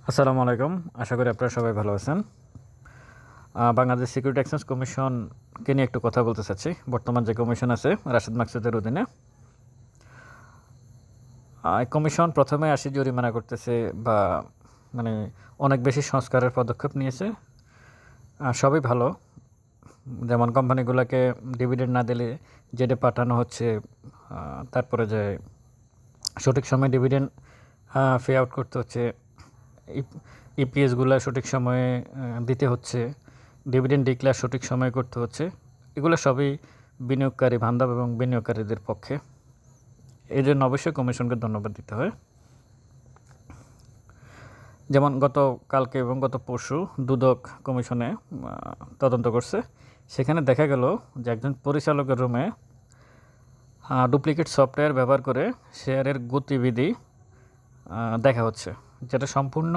আসসালামু আলাইকুম। আশা করি আপনারা সবাই ভালো আছেন। বাংলাদেশ সিকিউরিটি এক্সচেঞ্জ কমিশনকে নিয়ে একটু কথা বলতে চাচ্ছি। বর্তমান যে কমিশন আছে রাশেদ মাকসুদের অধীনে, এই কমিশন প্রথমে আসি জরিমানা করতেছে বা মানে অনেক বেশি সংস্কারের পদক্ষেপ নিয়েছে। সবই ভালো, যেমন কোম্পানিগুলোকে ডিভিডেন্ড না দিলে জেডে পাঠানো হচ্ছে, তারপরে যে সঠিক সময়ে ডিভিডেন্ড পে আউট করতে হচ্ছে, ইপিএসগুলো সঠিক সময়ে দিতে হচ্ছে, ডিভিডেন্ড ডিক্লেয়ার সঠিক সময়ে করতে হচ্ছে। এগুলো সবই বিনিয়োগকারী বান্ধব এবং বিনিয়োগকারীদের পক্ষে। এই জন্য অবশ্যই কমিশনকে ধন্যবাদ দিতে হয়। যেমন গতকালকে এবং গত পরশু দুদক কমিশনে তদন্ত করছে। সেখানে দেখা গেল যে একজন পরিচালকের রুমে ডুপ্লিকেট সফটওয়্যার ব্যবহার করে শেয়ারের গতিবিধি দেখা হচ্ছে, যেটা সম্পূর্ণ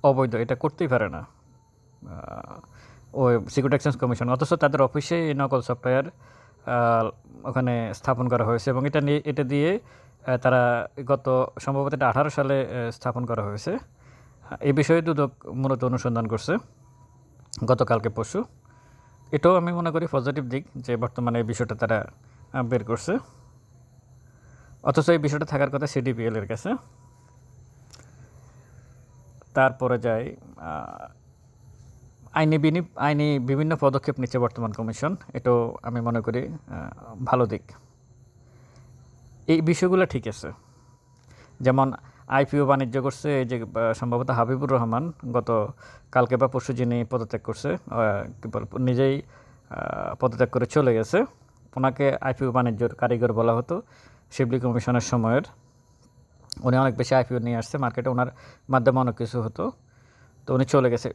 অবৈধ। এটা করতেই পারে না ওই সিকিউরিটি এক্সচেঞ্জ কমিশন, অথচ তাদের অফিসে এই নকল সফটওয়্যার ওখানে স্থাপন করা হয়েছে এবং এটা দিয়ে তারা সম্ভবত এটা 18 সালে স্থাপন করা হয়েছে। এই বিষয়ে দুদক মূলত অনুসন্ধান করছে গতকালকে পরশু। এটাও আমি মনে করি পজিটিভ দিক যে বর্তমানে এই বিষয়টা তারা বের করছে, অথচ এই বিষয়টা থাকার কথা সিডিপিএল এর কাছে। তারপরে যাই, আইনি বিভিন্ন পদক্ষেপ নিচ্ছে বর্তমান কমিশন। এটাও আমি মনে করি ভালো দিক। এই বিষয়গুলো ঠিক আছে। যেমন আইপিও বাণিজ্য করছে এই যে সম্ভবত হাবিবুর রহমান, কালকে বা পরশু যিনি পদত্যাগ করছে, নিজেই পদত্যাগ করে চলে গেছে। ওনাকে আইপিও বাণিজ্যর কারিগর বলা হতো শিবলি কমিশনের সময়ের। উনি অনেক বেশি আইপিও নিয়ে আসছে মার্কেটে, ওনার মাধ্যমে অনেক কিছু হতো। তো উনি চলে গেছে।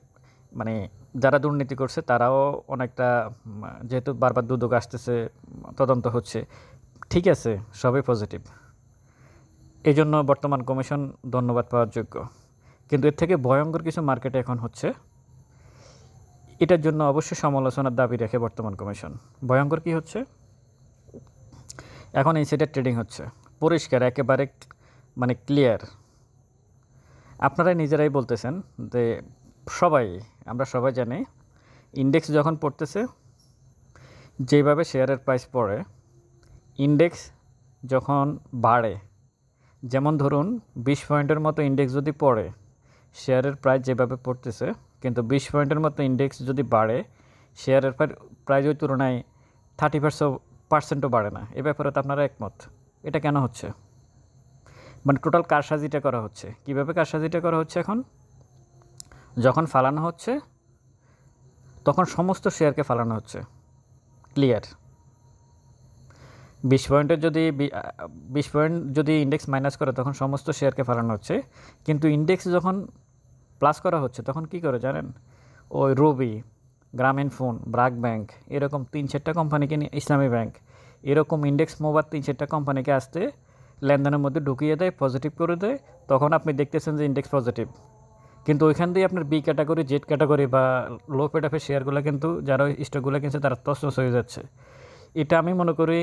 মানে যারা দুর্নীতি করছে তারাও অনেকটা, যেহেতু বারবার দুদক আসতেছে, তদন্ত হচ্ছে, ঠিক আছে, সবই পজিটিভ। এই জন্য বর্তমান কমিশন ধন্যবাদ পাওয়ার যোগ্য। কিন্তু এর থেকে ভয়ঙ্কর কিছু মার্কেটে এখন হচ্ছে, এটার জন্য অবশ্যই সমালোচনার দাবি রাখে বর্তমান কমিশন। ভয়ঙ্কর কি হচ্ছে? এখন ইনসাইডার ট্রেডিং হচ্ছে, পরিষ্কার, একেবারে ক্লিয়ার। আপনারা নিজেরাই বলতেছেন যে আমরা সবাই জানি ইন্ডেক্স যখন পড়তেছে, যেভাবে শেয়ারের প্রাইস পড়ে, ইন্ডেক্স যখন বাড়ে, যেমন ধরুন 20 পয়েন্টের মতো ইন্ডেক্স যদি পড়ে, শেয়ারের প্রাইস যেভাবে পড়তেছে, কিন্তু 20 পয়েন্টের মতো ইন্ডেক্স যদি বাড়ে, শেয়ারের প্রাইস ওই তুলনায় 30% বাড়ে না। এ ব্যাপারে তো আপনারা একমত। এটা কেন হচ্ছে? টোটাল কারসাজিটা করা হচ্ছে। কীভাবে কারসাজিটা করা হচ্ছে? এখন যখন ফালানো হচ্ছে তখন সমস্ত শেয়ারকে ফালানো হচ্ছে, ক্লিয়ার। 20 পয়েন্ট যদি ইন্ডেক্স মাইনাস করে তখন সমস্ত শেয়ারকে ফালানো হচ্ছে, কিন্তু ইন্ডেক্স যখন প্লাস করা হচ্ছে তখন কি করে জানেন? ওই রবি, গ্রামীণ ফোন, ব্রাক ব্যাংক, এরকম 3-4টা কোম্পানিকে নিয়ে, ইসলামী ব্যাংক, এরকম ইন্ডেক্স মোবার 3-4টা কোম্পানিকে আসতে লেনদেনের মধ্যে ঢুকিয়ে দেয়, পজিটিভ করে দেয়। তখন আপনি দেখতেছেন যে ইন্ডেক্স পজিটিভ, কিন্তু ওইখান দিয়ে আপনার বি ক্যাটাগরি, জেড ক্যাটাগরি বা লো পেডাফের শেয়ারগুলো কিন্তু, যারা স্টকগুলো কিনছে তারা তছনছ হয়ে যাচ্ছে। এটা আমি মনে করি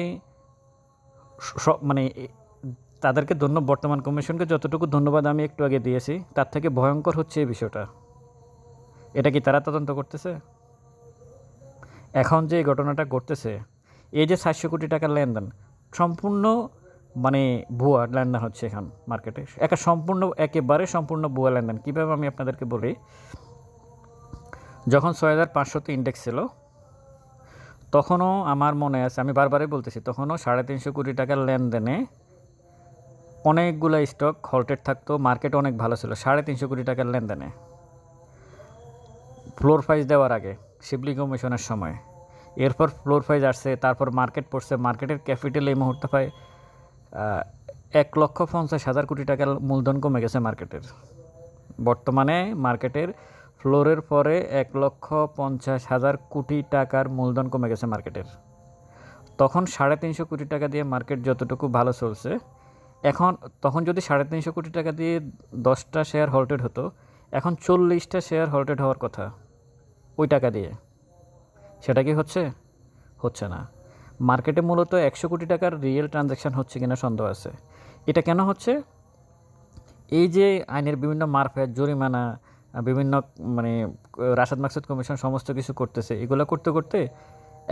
তাদেরকে বর্তমান কমিশনকে যতটুকু ধন্যবাদ আমি একটু আগে দিয়েছি, তার থেকে ভয়ঙ্কর হচ্ছে এই বিষয়টা। এটা কি তারা তদন্ত করতেছে? এখন যে ঘটনাটা ঘটতেছে, এই যে 700 কোটি টাকার লেনদেন, সম্পূর্ণ ভুয়া লেনদেন হচ্ছে এখন মার্কেটে। একেবারে সম্পূর্ণ ভুয়া লেনদেন। কীভাবে আমি আপনাদেরকে বলি, যখন 6500 ইন্ডেক্স ছিল, তখনও আমার মনে আছে, আমি বারবারই বলতেছি, তখনও 350 কোটি টাকার লেনদেনে অনেকগুলো স্টক হল্টেড থাকতো। মার্কেট অনেক ভালো ছিল 350 কোটি টাকার লেনদেনে, ফ্লোর প্রাইস দেওয়ার আগে, শিবলি কমিশনের সময়। এরপর ফ্লোর প্রাইস আসছে, তারপর মার্কেট পড়ছে। মার্কেটের ক্যাপিটাল এই মুহূর্তে প্রায় 1,50,000 কোটি টাকার মূলধন কমে গেছে মার্কেটের। বর্তমানে মার্কেটের ফ্লোরের পরে 1,50,000 কোটি টাকার মূলধন কমে গেছে মার্কেটের। তখন 350 কোটি টাকা দিয়ে মার্কেট যতটুকু ভালো চলছে, তখন যদি 350 কোটি টাকা দিয়ে 10টা শেয়ার হল্টেড হতো, এখন 40টা শেয়ার হল্টেড হওয়ার কথা ওই টাকা দিয়ে। সেটা কি হচ্ছে না। মার্কেটে মূলত 100 কোটি টাকার রিয়েল ট্রানজ্যাকশান হচ্ছে কিনা সন্দেহ আছে। এটা কেন হচ্ছে? এই যে আইনের বিভিন্ন মারফত জরিমানা বিভিন্ন মানে রাশাদ মাকসুদ কমিশন সমস্ত কিছু করতেছে, এগুলো করতে করতে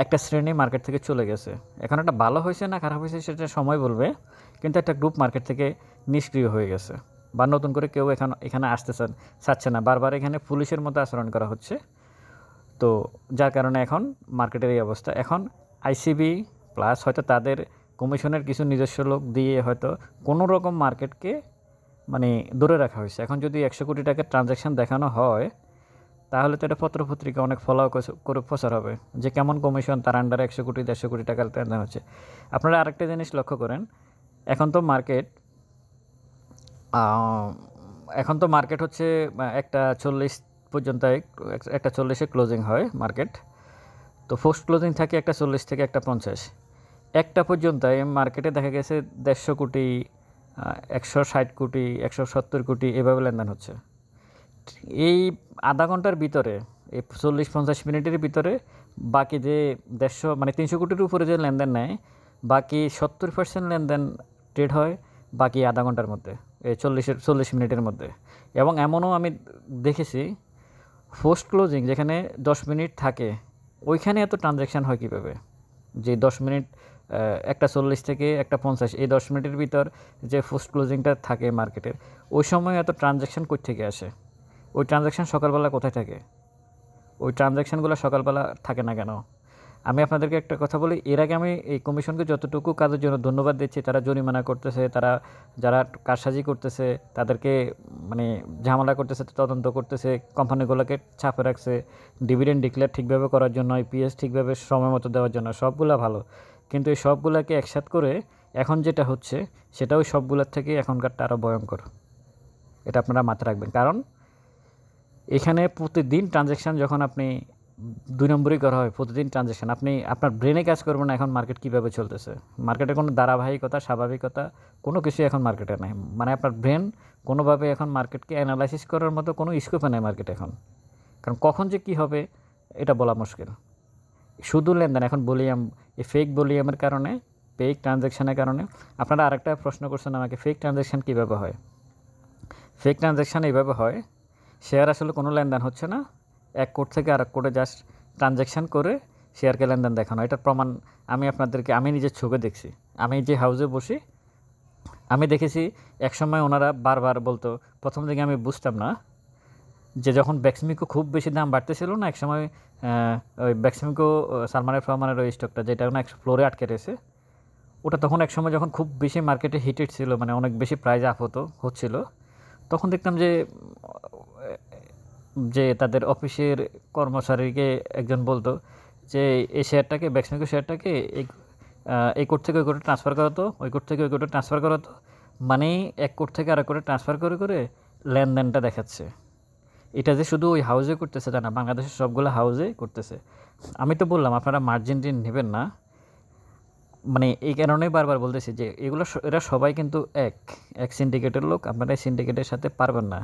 একটা শ্রেণী মার্কেট থেকে চলে গেছে। এখন এটা ভালো হয়েছে না খারাপ হয়েছে সেটা সময় বলবে, কিন্তু একটা গ্রুপ মার্কেট থেকে নিষ্ক্রিয় হয়ে গেছে বা নতুন করে কেউ এখানে আসতে চাচ্ছে না, বারবার এখানে পুলিশের মতো আচরণ করা হচ্ছে। তো যার কারণে এখন মার্কেটের এই অবস্থা। এখন আইসিবি প্লাস হয়তো তাদের কমিশনের কিছু নিজস্ব লোক দিয়ে হয়তো কোনো রকম মার্কেটকে মানে ধরে রাখা হয়েছে। এখন যদি 100 কোটি টাকার ট্রানজ্যাকশান দেখানো হয় তাহলে তো এটা পত্রপত্রিকা অনেক ফলো করে প্রচার হবে যে কেমন কমিশন, তার আন্ডারে 100 কোটি 150 কোটি টাকার লেনদেন হচ্ছে। আপনারা আরেকটা জিনিস লক্ষ্য করেন, এখন তো মার্কেট হচ্ছে একটা 40 পর্যন্ত, একটা 40-এ ক্লোজিং হয় মার্কেট। তো পোস্ট ক্লোজিং থাকে একটা 40 থেকে একটা 50, একটা পর্যন্ত মার্কেটে দেখা গেছে 150 কোটি 160 কোটি 170 কোটি এভাবে লেনদেন হচ্ছে। এই আধা ঘন্টার ভিতরে, এই 40-50 মিনিটের ভিতরে বাকি যে 150 মানে 300 কোটির উপরে যে লেনদেন নেয়, বাকি 70% লেনদেন ট্রেড হয় বাকি আধা ঘন্টার মধ্যে, এই 40 মিনিটের মধ্যে। এবং এমনও আমি দেখেছি পোস্ট ক্লোজিং যেখানে 10 মিনিট থাকে ওইখানে এত ট্রানজ্যাকশান হয় কীভাবে, যে 10 মিনিট একটা 40 থেকে একটা 50, এই 10 মিনিটের ভিতর যে পোস্ট ক্লোজিংটা থাকে মার্কেটের, ওই সময় এত ট্রানজ্যাকশান কই থেকে আসে? ওই ট্রানজ্যাকশান সকালবেলা কোথায় থাকে? ওই ট্রানজ্যাকশানগুলো সকালবেলা থাকে না কেন? আমি আপনাদেরকে একটা কথা বলি, এর আগে আমি এই কমিশনকে যতটুকু কাজের জন্য ধন্যবাদ দিচ্ছি, তারা জরিমানা করতেছে, তারা যারা কারসাজি করতেছে তাদেরকে মানে ঝামেলা করতেছে, তদন্ত করতেছে, কোম্পানিগুলোকে চাপে রাখছে, ডিভিডেন্ড ডিক্লেয়ার ঠিকভাবে করার জন্য, ইপিএস ঠিকভাবে সময় মতো দেওয়ার জন্য, সবগুলো ভালো। কিন্তু এই সবগুলোকে একসাথ করে এখন যেটা হচ্ছে সেটা ওই সবগুলোর থেকে এখনকারটা আরও ভয়ঙ্কর। এটা আপনারা মাথায় রাখবেন, কারণ এখানে প্রতিদিন ট্রানজ্যাকশান যখন আপনি 2 নম্বরই করা হয়, প্রতিদিন ট্রানজ্যাকশান, আপনি আপনার ব্রেনে কাজ করবেন না এখন মার্কেট কীভাবে চলতেছে। মার্কেটে কোনো ধারাবাহিকতা স্বাভাবিকতা কোনো কিছুই এখন মার্কেটে নাই। মানে আপনার ব্রেন কোনোভাবে এখন মার্কেটকে অ্যানালাইসিস করার মতো কোনো স্কোপে নেই মার্কেট এখন, কারণ কখন যে কী হবে এটা বলা মুশকিল। শুধু লেনদেন এখন ভলিউম, এই ফেক ভলিউমের কারণে, ফেক ট্রানজ্যাকশানের কারণে। আপনারা আরেকটা প্রশ্ন করছেন আমাকে, ফেক ট্রানজ্যাকশান কীভাবে হয়? ফেক ট্রানজ্যাকশান এইভাবে হয়, শেয়ার আসলে কোনো লেনদেন হচ্ছে না, এক কোড থেকে আরেক কোডে জাস্ট ট্রানজ্যাকশান করে শেয়ারকে লেনদেন দেখানো। এটার প্রমাণ আমি নিজের চোখে দেখছি। আমি যে হাউসে বসি আমি দেখেছি একসময় ওনারা বারবার বলতো, প্রথম দিকে আমি বুঝতাম না, যে যখন ব্যাক্সমিকো খুব বেশি দাম বাড়তেছিল না একসময়, ওই ব্যাক্সমিকো সালমানের ফরমানের ওই স্টকটা যেটা না ফ্লোরে আটকে রয়েছে, ওটা তখন একসময় যখন খুব বেশি মার্কেটে হিটেড ছিল, মানে অনেক বেশি প্রাইস আপ হচ্ছিল, তখন দেখতাম যে তাদের অফিসের কর্মচারীকে একজন বলতো যে এই শেয়ারটাকে, ব্যাক্সমিকো শেয়ারটাকে এই কোড থেকে ওই কোডে ট্রান্সফার করা তো, ওই কোড থেকে ওই কোডে ট্রান্সফার করা তো, মানে এক কোড থেকে আরেক কোডে ট্রান্সফার করে করে লেনদেনটা দেখাচ্ছে। এটা যে শুধু ওই হাউসে করতেছে তা না, বাংলাদেশের সবগুলো হাউসে করতেছে। আমি তো বললাম আপনারা মার্জিন নেবেন না, মানে এই কারণেই বারবার বলতেছি যে এরা সবাই কিন্তু এক সিন্ডিকেটের লোক। আপনারা এই সিন্ডিকেটের সাথে পারবেন না।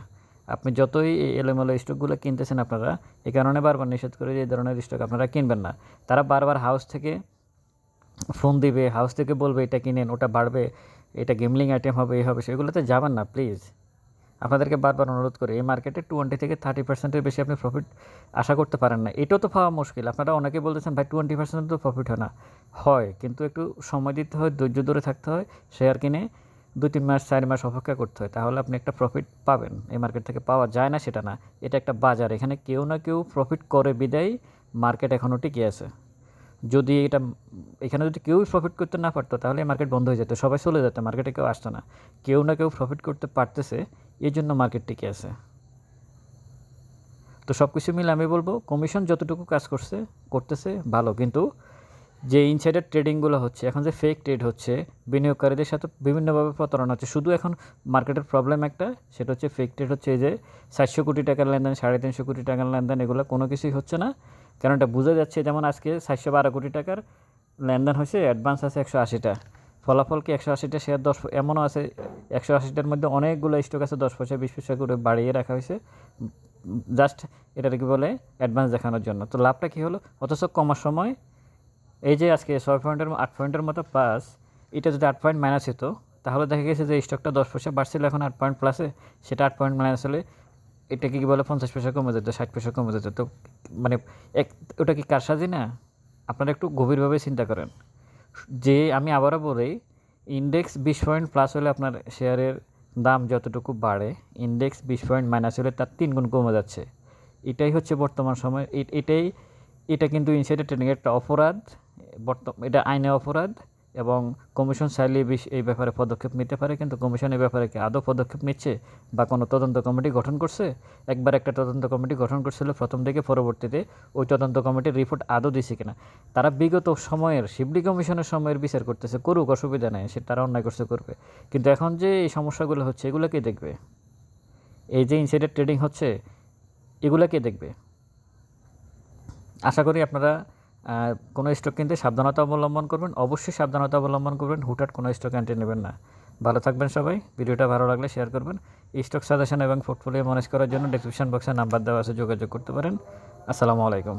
আপনি যতই এলোমেলো স্টকগুলো কিনতেছেন, আপনারা এই কারণে বারবার নিষেধ করে যে এই ধরনের স্টক আপনারা কিনবেন না। তারা বারবার হাউস থেকে ফোন দিবে, হাউস থেকে বলবে এটা কিনেন, ওটা বাড়বে, এটা গেমলিং আইটেম হবে, এই হবে, সেগুলোতে যাবেন না প্লিজ। আপনাদেরকে বারবার অনুরোধ করি, এই মার্কেটে 20 থেকে 30%-এর বেশি আপনি প্রফিট আশা করতে পারেন না। এটাও তো পাওয়া মুশকিল। আপনারা অনেকে বলতেছেন ভাই 20% তো প্রফিট হয় না, হয়, কিন্তু একটু সময় দিতে হয়, ধৈর্য ধরে থাকতে হয়, শেয়ার কিনে 2-3 মাস 4 মাস অপেক্ষা করতে হয়, তাহলে আপনি একটা প্রফিট পাবেন। এই মার্কেট থেকে পাওয়া যায় না সেটা না, এটা একটা বাজার, এখানে কেউ না কেউ প্রফিট করে বিদায় মার্কেট এখনও টিকে আছে। যদি এখানে যদি কেউই প্রফিট করতে না পারতো তাহলে মার্কেট বন্ধ হয়ে যেত, সবাই চলে যেত, মার্কেটে কেউ আসতো না। কেউ না কেউ প্রফিট করতে পারতেছে, এই জন্য মার্কেট টিকে আছে। তো সব কিছু মিলে আমি বলবো কমিশন যতটুকু কাজ করতেছে ভালো, কিন্তু যে ইনসাইডার ট্রেডিংগুলো হচ্ছে, এখন যে ফেক ট্রেড হচ্ছে, বিনিয়োগকারীদের সাথে বিভিন্নভাবে প্রতারণা হচ্ছে। শুধু এখন মার্কেটের প্রবলেম একটা, সেটা হচ্ছে ফেক ট্রেড হচ্ছে। এই যে 400 কোটি টাকার লেনদেন, 350 কোটি টাকার লেনদেন, এগুলো কোনো কিছুই হচ্ছে না, কারণ এটা বোঝা যাচ্ছে। যেমন আজকে 412 কোটি টাকার লেনদেন হয়েছে, অ্যাডভান্স আছে 180টা, ফলাফল কি 180টা শেয়ার 10, এমনও আছে 180টার মধ্যে অনেকগুলো স্টক আছে 10 পয়সা 20 পয়সা করে বাড়িয়ে রাখা হয়েছে, জাস্ট এটাকে কি বলে অ্যাডভান্স দেখানোর জন্য। তো লাভটা কী হলো? অথচ কমার সময় এই যে আজকে 6 পয়েন্টের 8 পয়েন্টের মতো প্লাস, এটা যদি 8 পয়েন্ট মাইনাস হতো তাহলে দেখা গেছে যে স্টকটা 10 পয়সা বাড়ছিল, এখন 8 পয়েন্ট প্লাসে, সেটা 8 পয়েন্ট মাইনাস হলে এটা কি বলে 50 পয়সা কমে যেত, 60 পয়সা কমে যেত। তো মানে ওটা কি কারসাজি না? আপনারা একটু গভীরভাবে চিন্তা করেন। যে আমি আবারও বলি, ইন্ডেক্স 20 পয়েন্ট প্লাস হলে আপনার শেয়ারের দাম যতটুকু বাড়ে, ইন্ডেক্স 20 পয়েন্ট মাইনাস হলে তার 3 গুণ কমে যাচ্ছে। এটাই হচ্ছে বর্তমান সময়, এটা কিন্তু ইনসাইডার ট্রেডিংয়ের একটা অপরাধ, এটা আইনে অপরাধ। এবং কমিশন চাইলে এই ব্যাপারে পদক্ষেপ নিতে পারে, কিন্তু কমিশন এই ব্যাপারে কি আদৌ পদক্ষেপ নিচ্ছে বা কোনো তদন্ত কমিটি গঠন করছে? একবার একটা তদন্ত কমিটি গঠন করছিল প্রথম দিকে, পরবর্তীতে ওই তদন্ত কমিটির রিপোর্ট আদৌ দিছে কিনা। তারা বিগত সময়ের শিবলি কমিশনের সময়ের বিচার করতেছে, করুক, অসুবিধা নেই, সে তারা অন্যায় করছে করবে। কিন্তু এখন যে এই সমস্যাগুলো হচ্ছে, এগুলো কে দেখবে? এই যে ইনসাইডার ট্রেডিং হচ্ছে, এগুলো কে দেখবে? আশা করি আপনারা কোনো স্টক কিনতে সাবধানতা অবলম্বন করবেন, অবশ্যই সাবধানতা অবলম্বন করবেন, হুটহাট কোনো স্টক এন্ট্রি নেবেন না। ভালো থাকবেন সবাই, ভিডিওটা ভালো লাগলে শেয়ার করবেন। স্টক সাজেশন এবং পোর্টফোলিও ম্যানেজ করার জন্য ডেসক্রিপশন বক্সে নাম্বার দেওয়া আছে, যোগাযোগ করতে পারেন। আসসালামু আলাইকুম।